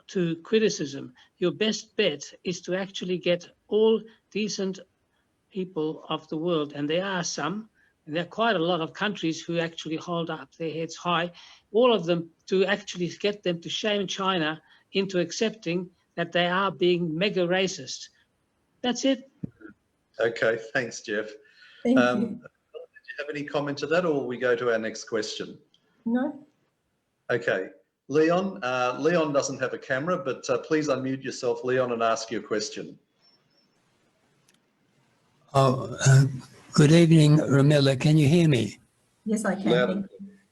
to criticism. Your best bet is to actually get all decent people of the world, and there are some, and there are quite a lot of countries who actually hold up their heads high, all of them, to actually get them to shame China into accepting that they are being mega racist. That's it. Okay, thanks, Jeff. Thank you. Do you have any comment to that, or will we go to our next question? No. Okay, Leon. Leon doesn't have a camera, but please unmute yourself, Leon, and ask your question. Good evening, Ramila. Can you hear me? Yes, I can.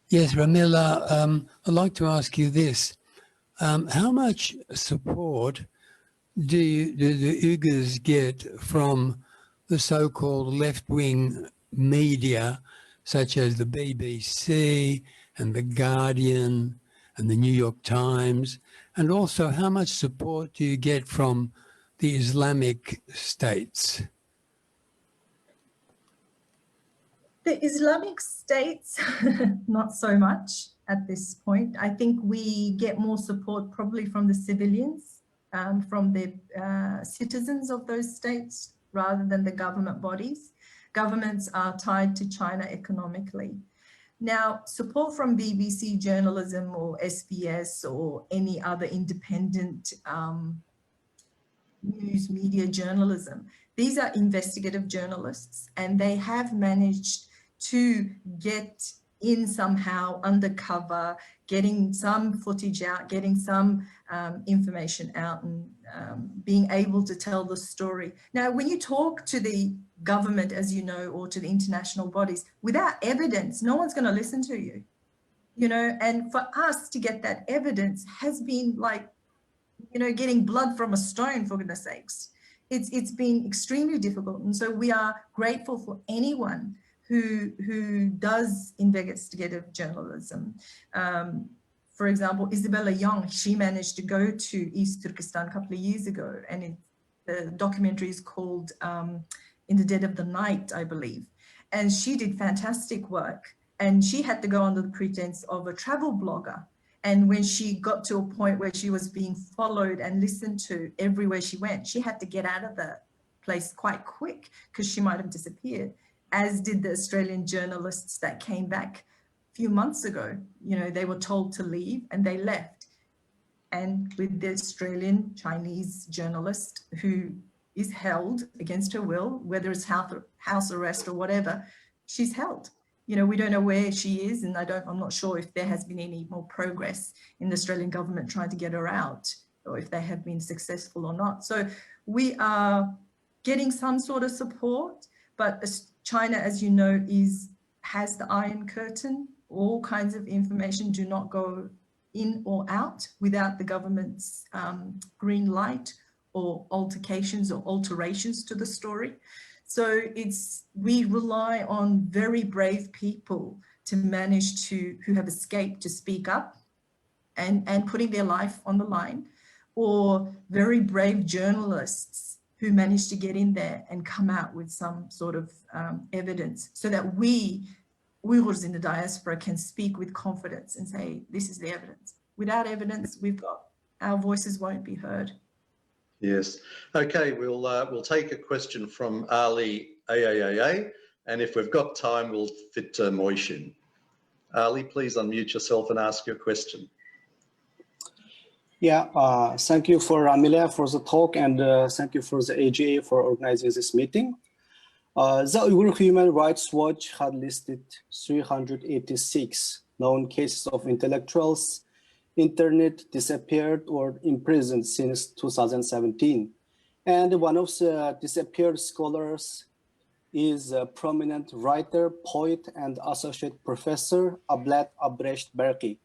Yes, Ramila, I'd like to ask you this. How much support do the Uyghurs get from the so-called left-wing media, such as the BBC and The Guardian and the New York Times? And also, how much support do you get from the Islamic states? The Islamic states, not so much at this point. I think we get more support probably from the civilians, from the citizens of those states, rather than the government bodies. Governments are tied to China economically. Now, support from BBC journalism or SBS or any other independent news media journalism, these are investigative journalists, and they have managed to get in somehow undercover, getting some footage out, getting some information out, and being able to tell the story. Now, when you talk to the government, as you know, or to the international bodies, without evidence, no one's going to listen to you, you know. And for us to get that evidence has been like, you know, getting blood from a stone, for goodness sakes. It's been extremely difficult. And so we are grateful for anyone who does investigative journalism. For example, Isabella Young, she managed to go to East Turkestan a couple of years ago, and the documentary is called In the Dead of the Night, I believe. And she did fantastic work, and she had to go under the pretense of a travel blogger. And when she got to a point where she was being followed and listened to everywhere she went, she had to get out of the place quite quick because she might have disappeared, as did the Australian journalists that came back a few months ago. You know, they were told to leave and they left. And with the Australian Chinese journalist who is held against her will, whether it's house arrest or whatever, she's held. You know, we don't know where she is, and I'm not sure if there has been any more progress in the Australian government trying to get her out, or if they have been successful or not. So we are getting some sort of support, but China, as you know, has the Iron Curtain. All kinds of information do not go in or out without the government's green light or altercations or alterations to the story. So we rely on very brave people to manage who have escaped to speak up and putting their life on the line, or very brave journalists who manage to get in there and come out with some sort of evidence, so that we Uyghurs in the diaspora can speak with confidence and say, this is the evidence. Without evidence, our voices won't be heard. Yes. Okay, we'll take a question from Ali AAAA, and if we've got time, we'll fit Moish in. Ali, please unmute yourself and ask your question. Yeah, thank you for Ramila for the talk, and thank you for the AGA for organizing this meeting. The Uyghur Human Rights Watch had listed 386 known cases of intellectuals internet, disappeared, or imprisoned since 2017. And one of the disappeared scholars is a prominent writer, poet, and associate professor Ablat Abresht Berki,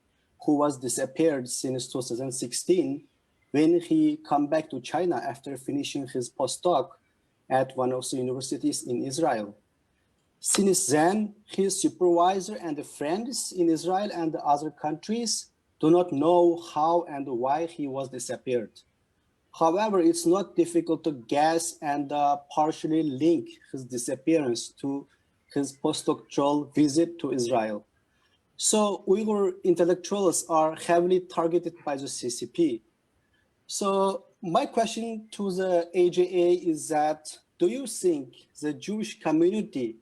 who was disappeared since 2016 when he came back to China after finishing his postdoc at one of the universities in Israel. Since then, his supervisor and friends in Israel and other countries do not know how and why he was disappeared. However, it's not difficult to guess and partially link his disappearance to his postdoctoral visit to Israel. So Uyghur intellectuals are heavily targeted by the CCP. So my question to the AJA is that, do you think the Jewish community,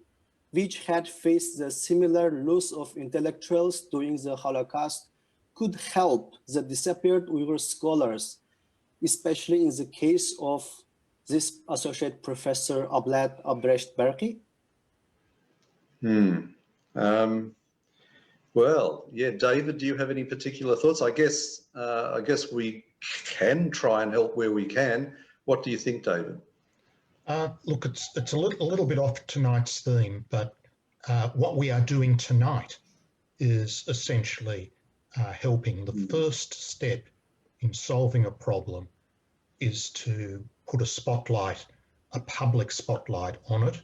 which had faced the similar loss of intellectuals during the Holocaust, could help the disappeared Uyghur scholars, especially in the case of this associate professor Ablat Abresht Berki? Well, yeah, David, do you have any particular thoughts? I guess we can try and help where we can. What do you think, David? Look, it's a little bit off tonight's theme, but what we are doing tonight is essentially helping. The first step in solving a problem is to put a public spotlight on it.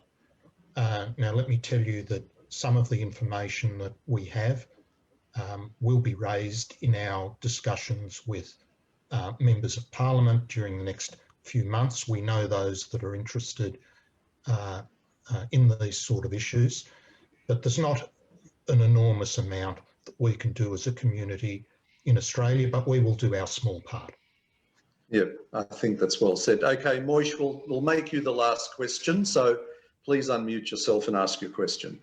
Now, let me tell you that some of the information that we have will be raised in our discussions with members of Parliament during the next few months. We know those that are interested in these sort of issues, but there's not an enormous amount that we can do as a community in Australia, but we will do our small part. Yep, I think that's well said. Okay, Moish, we'll make you the last question, so please unmute yourself and ask your question.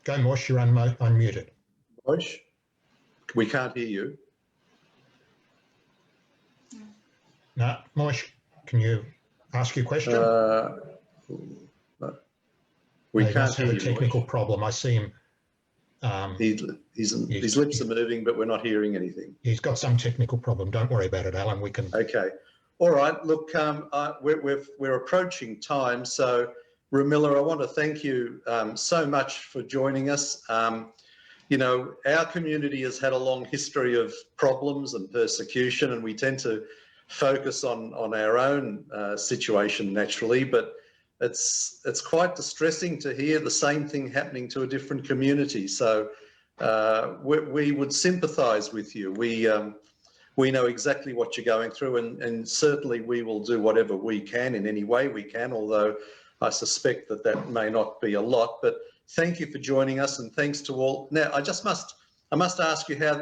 Go, Moish, you're unmuted. Moish, we can't hear you. No, Moish, can you ask your question? No. We can't hear you. He has a technical problem. I see him. His lips are moving, but we're not hearing anything. He's got some technical problem. Don't worry about it, Alan. We can. Okay. All right. Look, we're approaching time, so Ramila, I want to thank you so much for joining us. You know, our community has had a long history of problems and persecution, and we tend to focus on our own situation naturally, but it's quite distressing to hear the same thing happening to a different community. So we would sympathise with you. We know exactly what you're going through, and certainly we will do whatever we can in any way we can, although I suspect that may not be a lot. But thank you for joining us, and thanks to all. Now, I must ask you how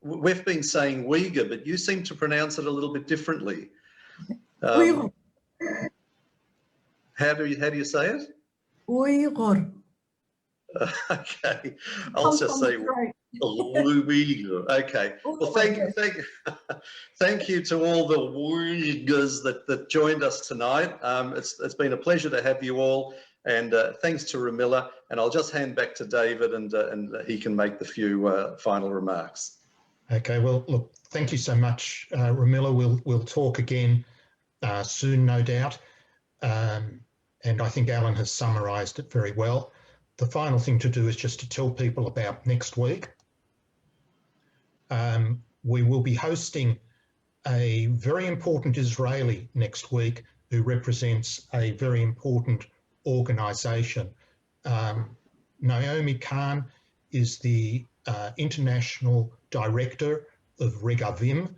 we've been saying Uyghur, but you seem to pronounce it a little bit differently. How do you say it? Uyghur. Okay, I'll just say Uyghur. Okay. Well, thank you to all the Uyghurs that joined us tonight. It's been a pleasure to have you all, and thanks to Ramila. And I'll just hand back to David, and he can make the few final remarks. Okay. Well, look, thank you so much, Ramila. We'll talk again soon, no doubt. And I think Alan has summarised it very well. The final thing to do is just to tell people about next week. We will be hosting a very important Israeli next week who represents a very important organisation. Naomi Khan is the international director of Regavim.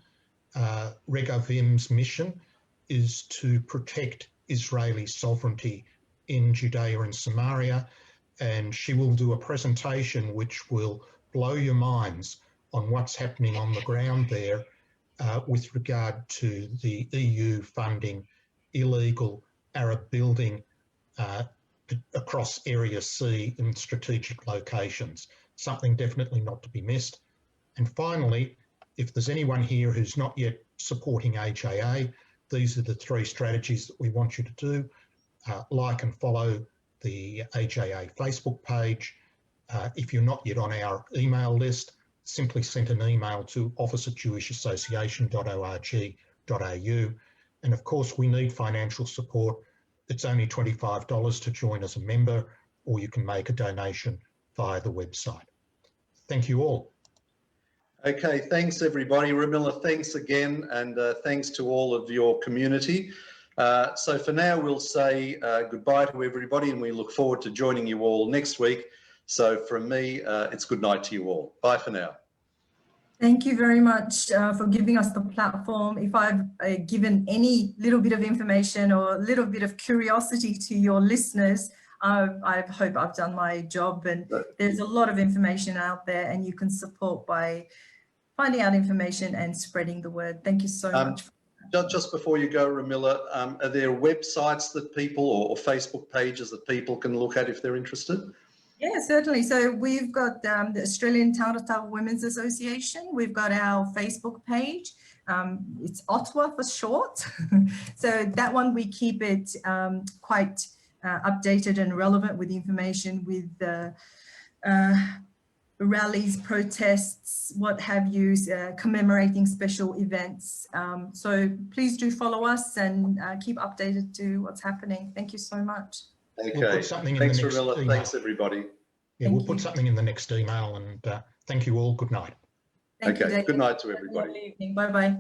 Regavim's mission is to protect Israeli sovereignty in Judea and Samaria, and she will do a presentation which will blow your minds on what's happening on the ground there with regard to the EU funding illegal Arab building across Area C in strategic locations. Something definitely not to be missed. And finally, if there's anyone here who's not yet supporting AJA, these are the 3 strategies that we want you to do. Like and follow the AJA Facebook page. If you're not yet on our email list, simply send an email to office@jewishassociation.org.au. And of course, we need financial support. It's only $25 to join as a member, or you can make a donation via the website. Thank you all. Okay, thanks everybody. Ramila, thanks again, and thanks to all of your community. So for now, we'll say goodbye to everybody, and we look forward to joining you all next week. So from me, it's good night to you all. Bye for now. Thank you very much for giving us the platform. If I've given any little bit of information or a little bit of curiosity to your listeners, I hope I've done my job. And there's a lot of information out there, and you can support by finding out information and spreading the word. Thank you so much. Just before you go, Ramila, are there websites that people or Facebook pages that people can look at if they're interested? Yeah, certainly. So we've got the Australian Tangritagh Women's Association. We've got our Facebook page. It's AUTWA for short. So that one, we keep it quite updated and relevant with information with rallies, protests, what have you, commemorating special events. So please do follow us and keep updated to what's happening. Thank you so much. Okay, We'll put something thanks, in the next Ramila. email. Thanks, everybody. Yeah, we'll put something in the next email, and thank you all. Good night. Thank you, Okay, David. good night to Have a everybody. lovely evening. Bye-bye.